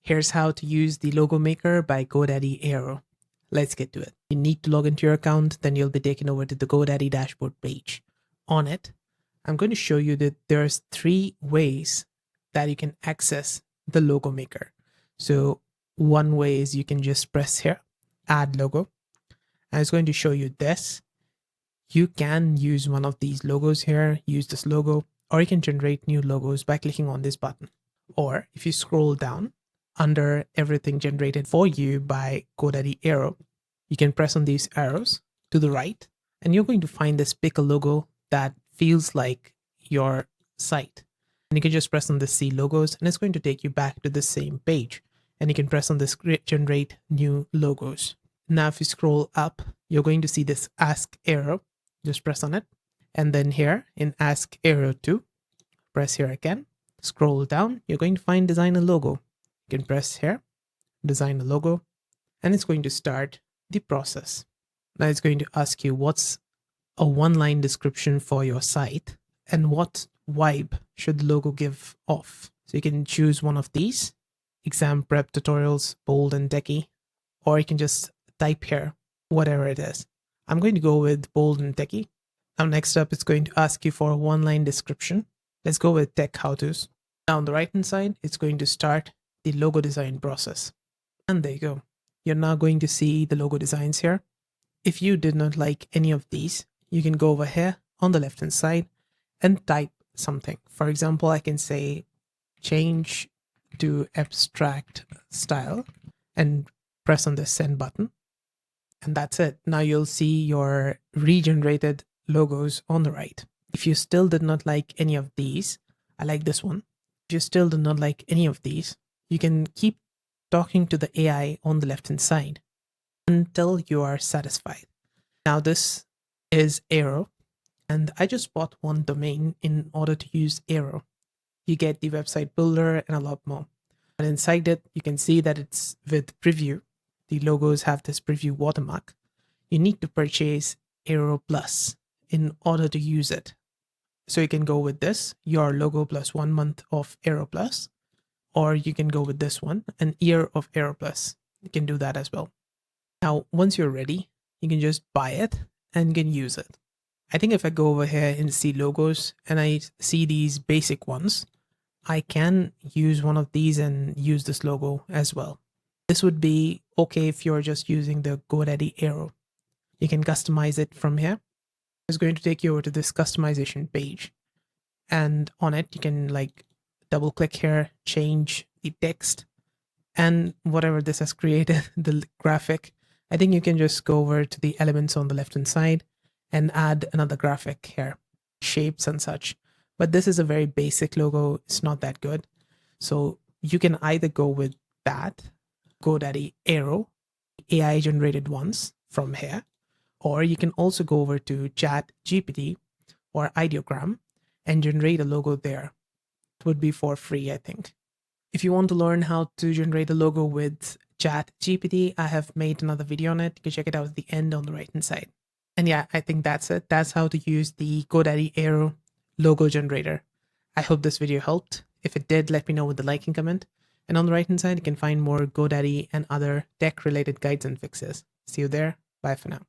Here's how to use the logo maker by Godaddy Airo. Let's get to it. You need to log into your account, then you'll be taken over to the Godaddy dashboard page. On it, I'm going to show you that there's 3 ways that you can access the logo maker. So one way is you can just press here, add logo. And it's going to show you this. You can use one of these logos here, use this logo, or you can generate new logos by clicking on this button. Or if you scroll down under everything generated for you by Godaddy Airo, you can press on these arrows to the right, and you're going to find this pick a logo that feels like your site. And you can just press on the see logos, and it's going to take you back to the same page. And you can press on this generate new logos. Now, if you scroll up, you're going to see this Ask Airo. Just press on it. And then here in Ask Airo 2, press here again. Scroll down, you're going to find design a logo. You can press here, design a logo, and it's going to start the process. Now it's going to ask you what's a one-line description for your site and what vibe should the logo give off. So you can choose one of these, exam prep tutorials, bold and techie, or you can just type here, whatever it is. I'm going to go with bold and techie. Now next up, it's going to ask you for a one-line description. Let's go with tech how-tos. Now on the right-hand side, it's going to start the logo design process. And there you go. You're now going to see the logo designs here. If you did not like any of these, you can go over here on the left-hand side and type something. For example, I can say change to abstract style and press on the send button. And that's it. Now you'll see your regenerated logos on the right. If you still did not like any of these, I like this one. If you still did not like any of these, you can keep talking to the AI on the left-hand side until you are satisfied. Now this is Airo, and I just bought one domain in order to use Airo. You get the website builder and a lot more. And inside it, you can see that it's with preview. The logos have this preview watermark. You need to purchase Airo Plus in order to use it. So you can go with this, your logo plus 1 month of Airo Plus, or you can go with this one, an year of Airo Plus. You can do that as well. Now, once you're ready, you can just buy it and you can use it. I think if I go over here and see logos and I see these basic ones, I can use one of these and use this logo as well. This would be okay if you're just using the Godaddy Airo. You can customize it from here. It's going to take you over to this customization page. And on it, you can like double click here, change the text and whatever this has created, the graphic. I think you can just go over to the elements on the left-hand side and add another graphic here, shapes and such. But this is a very basic logo. It's not that good. So you can either go with that, Godaddy Airo, AI generated ones from here, or you can also go over to Chat GPT or Ideogram and generate a logo there. It would be for free, I think. If you want to learn how to generate a logo with Chat GPT, I have made another video on it. You can check it out at the end on the right-hand side. And yeah, I think that's it. That's how to use the Godaddy Airo logo generator. I hope this video helped. If it did, let me know with a like and comment. And on the right-hand side, you can find more Godaddy and other tech-related guides and fixes. See you there. Bye for now.